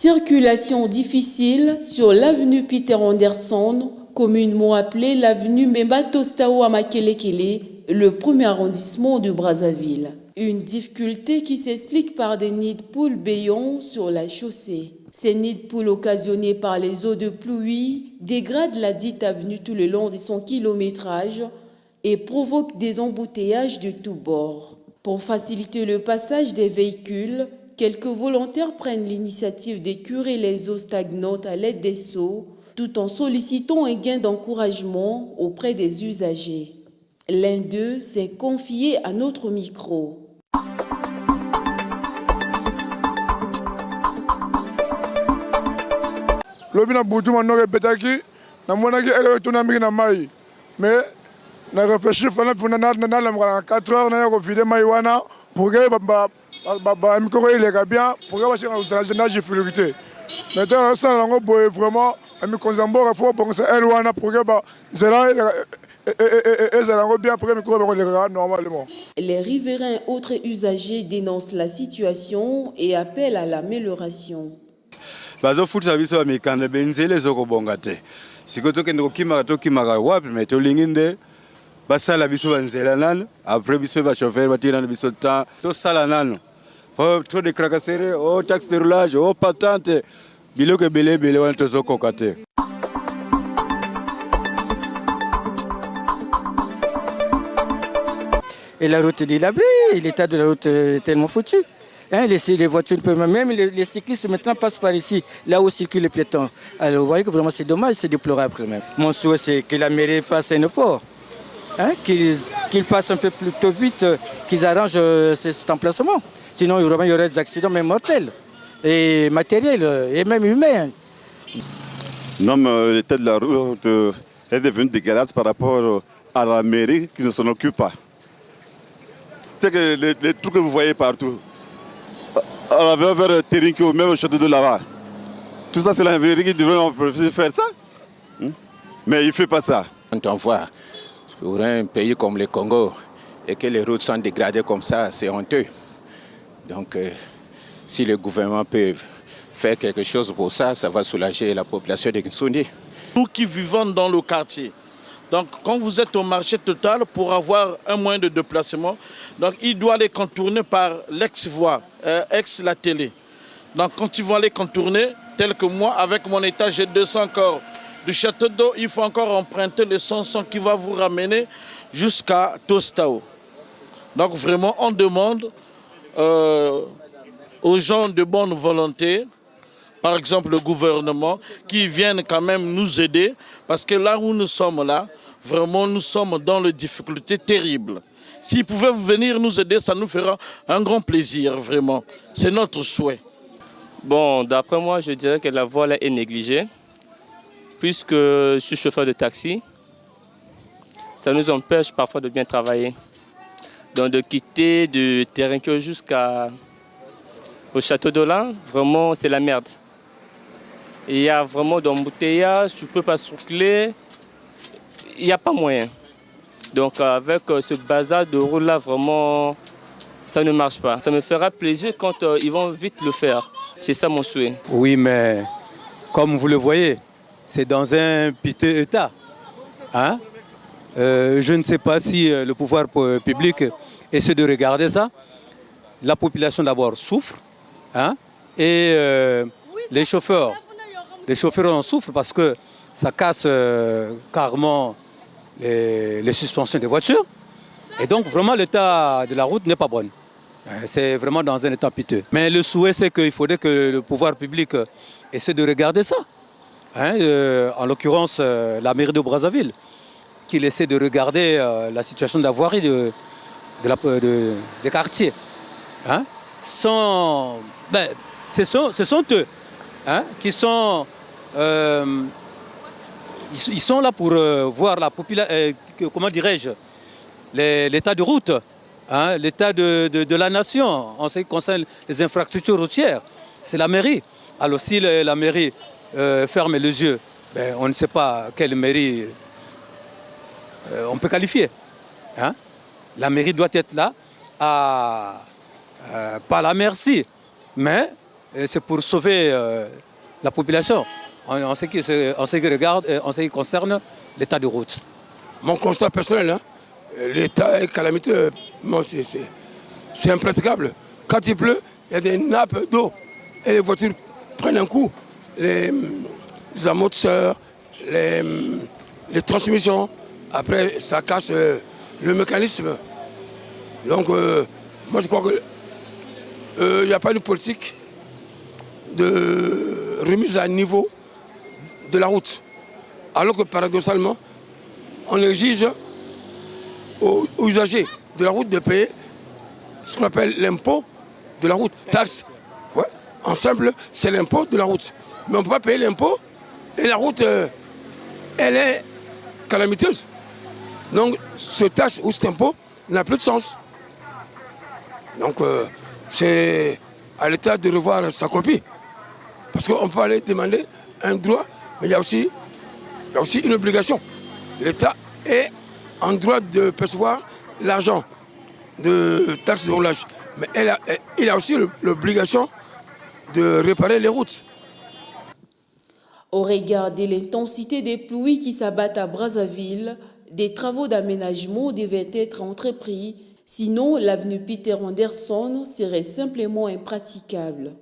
Circulation difficile sur l'avenue Peter Anderson, communément appelée l'avenue Mbemba Tostao à Makelekele, le premier arrondissement de Brazzaville. Une difficulté qui s'explique par des nids de poules béants sur la chaussée. Ces nids de poules occasionnés par les eaux de pluie dégradent la dite avenue tout le long de son kilométrage et provoquent des embouteillages de tous bords. Pour faciliter le passage des véhicules, quelques volontaires prennent l'initiative d'écurer les eaux stagnantes à l'aide des seaux, tout en sollicitant un gain d'encouragement auprès des usagers. L'un d'eux s'est confié à notre micro. Lobina Boutouman n'aurait betaki, na monaki elle retourne à Mai. Mais na réfléchi fana funana na 4 heures na refilé Maïwana pour que ba micro il est bien pour que va se na difficulté. Maintenant ça là on vraiment ami konzambo faut penser elle wana pour que ba zela et bien pour que micro normalement. Les riverains autres usagers dénoncent la situation et appellent à l'amélioration. Bazofuta biso amikanda benzele zokobonga te sikoto kende kokimaka wapi me tolinginde basala biso banzela nano après biso ba chauffeur batirana biso temps tosala nano po trop de cracasserie au taxe de roulage au patente biloko belebele wana tozokoka te. Et la route est délabrée, l'état de la route est tellement foutu. Hein, les voitures, même les cyclistes maintenant passent par ici, là où circulent les piétons. Alors vous voyez que vraiment c'est dommage, c'est déplorable quand même. Mon souhait c'est que la mairie fasse un effort, hein, qu'ils fassent un peu plus tôt vite, qu'ils arrangent cet emplacement. Sinon il y aurait des accidents même mortels, et matériels, et même humains. Non, mais l'état de la route est devenu dégueulasse par rapport à la mairie qui ne s'en occupe pas. C'est que les trucs que vous voyez partout. On va vers Terinko, même au château de Lava. Tout ça, c'est la mairie qui devrait faire ça. Mais il ne fait pas ça. Quand on voit pour un pays comme le Congo et que les routes sont dégradées comme ça, c'est honteux. Donc, si le gouvernement peut faire quelque chose pour ça, ça va soulager la population de Kinsoundi. Nous qui vivons dans le quartier, donc quand vous êtes au marché total, pour avoir un moyen de déplacement, donc il doit aller contourner par l'ex-voie, ex-la télé. Donc quand ils vont aller contourner, tel que moi, avec mon étage j'ai 200 encore du château d'eau, il faut encore emprunter le 100 qui va vous ramener jusqu'à Tostao. Donc vraiment, on demande aux gens de bonne volonté, par exemple le gouvernement, qui viennent quand même nous aider, parce que là où nous sommes là, vraiment nous sommes dans des difficultés terribles. S'ils pouvaient venir nous aider, ça nous fera un grand plaisir, vraiment. C'est notre souhait. Bon, d'après moi, je dirais que la voie là est négligée, puisque je suis chauffeur de taxi. Ça nous empêche parfois de bien travailler. Donc de quitter de Terinko jusqu'au château de là, vraiment c'est la merde. Il y a vraiment d'embouteillage, tu ne peux pas circuler, il n'y a pas moyen. Donc avec ce bazar de route là, vraiment, ça ne marche pas. Ça me fera plaisir quand ils vont vite le faire. C'est ça mon souhait. Oui, mais comme vous le voyez, c'est dans un piteux état. Hein? Je ne sais pas si le pouvoir public essaie de regarder ça. La population d'abord souffre, hein? Et les chauffeurs en souffrent parce que ça casse carrément les suspensions des voitures. Et donc vraiment l'état de la route n'est pas bon. C'est vraiment dans un état piteux. Mais le souhait c'est qu'il faudrait que le pouvoir public essaie de regarder ça. Hein? En l'occurrence la mairie de Brazzaville, qu'il essaie de regarder la situation de la voirie des quartiers. Hein? Ce sont eux, hein, qui sont... ils sont là pour voir la population, comment dirais-je, l'état de route, hein, l'état de la nation en ce qui concerne les infrastructures routières. C'est la mairie. Alors si la mairie ferme les yeux, ben, on ne sait pas quelle mairie on peut qualifier. Hein? La mairie doit être là, pas la merci, mais c'est pour sauver la population en ce qui concerne l'état de route. Mon constat personnel, hein, l'état est calamiteux. C'est impraticable. Quand il pleut, il y a des nappes d'eau et les voitures prennent un coup. Les amortisseurs, les transmissions, après ça casse le mécanisme. Donc moi je crois qu'il n'y a pas une politique de remise à niveau de la route. Alors que paradoxalement, on exige aux usagers de la route de payer ce qu'on appelle l'impôt de la route, taxe. Ouais. En simple, c'est l'impôt de la route. Mais on ne peut pas payer l'impôt et la route, elle est calamiteuse. Donc ce taxe ou cet impôt n'a plus de sens. Donc c'est à l'État de revoir sa copie. Parce qu'on peut aller demander un droit, mais il y a aussi une obligation. L'État est en droit de percevoir l'argent de taxes de roulage. Mais il a aussi l'obligation de réparer les routes. Au regard de l'intensité des pluies qui s'abattent à Brazzaville, des travaux d'aménagement devaient être entrepris, sinon l'avenue Peter Anderson serait simplement impraticable.